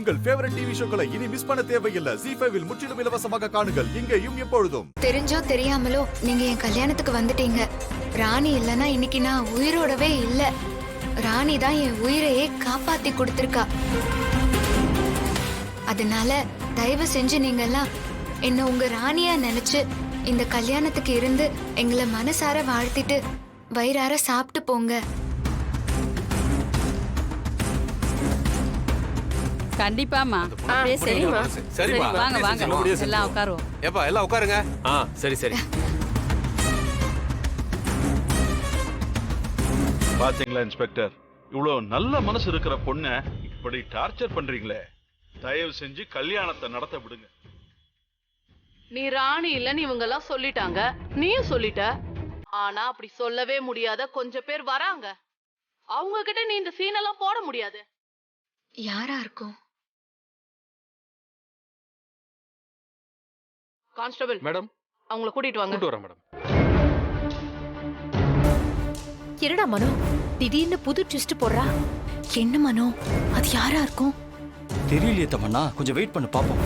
உங்கள் favourite TV ஷோக்களை இனி miss பண்ண தேவையில்லை. ZEE5 இல் முற்றிலும் இலவசமாக காணுங்கள், இங்கேயும் எப்பொழுதும். தெரிஞ்சோ தெரியாமலோ நீங்க என் கல்யாணத்துக்கு வந்துட்டீங்க. ராணி இல்லனா இன்னைக்கு நான் உயிரோடவே இல்ல. ராணி தான் என் உயிரையே காப்பாத்தி கொடுத்திருக்கா. அதனால தயவு செஞ்சு நீங்க எல்லாம் என்ன உங்க ராணியா நினைச்சு இந்த கல்யாணத்துக்கு இருந்து எங்களை மனசார வாழ்த்திட்டு வயிறார சாப்பிட்டு போங்க. கண்டிப்பாமா. சரிமா, வாங்க வாங்க எல்லாம் உட்காருவோம். ஏப்பா எல்லாம் உட்காருங்க. சரி சரி. பாத்தீங்களா இன்ஸ்பெக்டர், இவ்வளவு நல்ல மனசு இருக்கிற பொண்ண இப்படி டார்ச்சர் பண்றீங்களே. தயவு செஞ்சு கல்யாணத்தை நடத்த விடுங்க. நீ ராணி இல்லன்னு இவங்க எல்லாம் சொல்லிட்டாங்க, நீயும் சொல்லிட்ட. ஆனா அப்படி சொல்லவே முடியாத கொஞ்சம் பேர் வராங்க. அவங்க கிட்ட நீ இந்த சீன் எல்லாம் போட முடியாது. யாரா இருக்கும்? கான்ஸ்டபிள் மேடம், அவங்கள கூட்டிட்டு வாங்க. கூட்டிட்டு வரேன் மேடம். என்னடா மனோ திடீர்னு புது ட்விஸ்ட் போடுறா? என்ன மனோ, அது யாரா இருக்கும்? தெரியலையே தமன்னா, கொஞ்சம் வெயிட் பண்ணு பாப்போம்.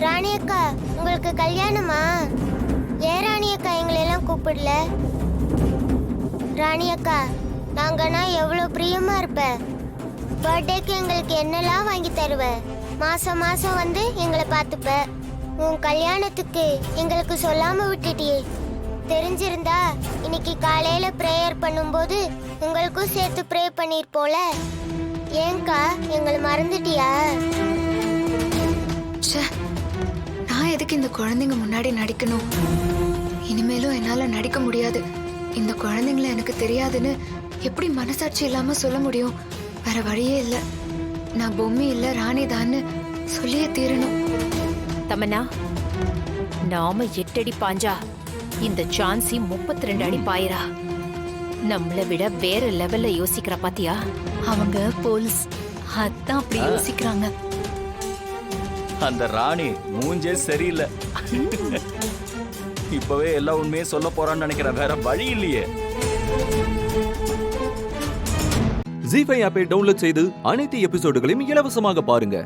ராணி அக்கா, உங்களுக்கு கல்யாணமா? ஏன் ராணி அக்கா எங்களை எல்லாம் கூப்பிடல? ராணி அக்கா, நாங்கன்னா எவ்வளவு பிரியமா இருப்ப. பர்த்டேக்கு எங்களுக்கு என்னெல்லாம் வாங்கி தருவ. மாசம் மாசம் வந்து எங்களை பார்த்துப்ப. உன் கல்யாணத்துக்கு எங்களுக்கு சொல்லாம விட்டுட்டியே. தெரிஞ்சிருந்தா இன்னைக்கு காலையில பிரேயர் பண்ணும்போது உங்களுக்கும் சேர்த்து ப்ரே பண்ணிருப்போல. ஏங்கா எங்களை மறந்துட்டியா? நான் எதுக்கு இந்த குழந்தைங்க முன்னாடி நடிக்கணும்? இனிமேலும் என்னால நடிக்க முடியாது. இந்த குழந்தைங்களை எனக்கு தெரியாதுன்னு எப்படி மனசாட்சி இல்லாம சொல்ல முடியும்? வேற வழியே இல்ல. நான் பொம்மி இல்ல ராணி தான்னு சொல்லியே தீரணும். தமன்னா, நாம 8 அடி பாஞ்சா இந்த சான்சி 32 அடி பாயிரா. நம்மள விட வேற லெவல்ல யோசிக்கிற பாத்தியா? அவங்க போலீஸ், அதான் அப்படி யோசிக்கிறாங்க. அந்த ராணி மூஞ்சே சரியில்லை. இப்பவே எல்லா உண்மையே சொல்ல போறான்னு நினைக்கிறேன். வேற வழி இல்லையே. ZEE5 ஆப்பை டவுன்லோட் செய்து அனைத்து எபிசோடுகளையும் இலவசமாக பாருங்க.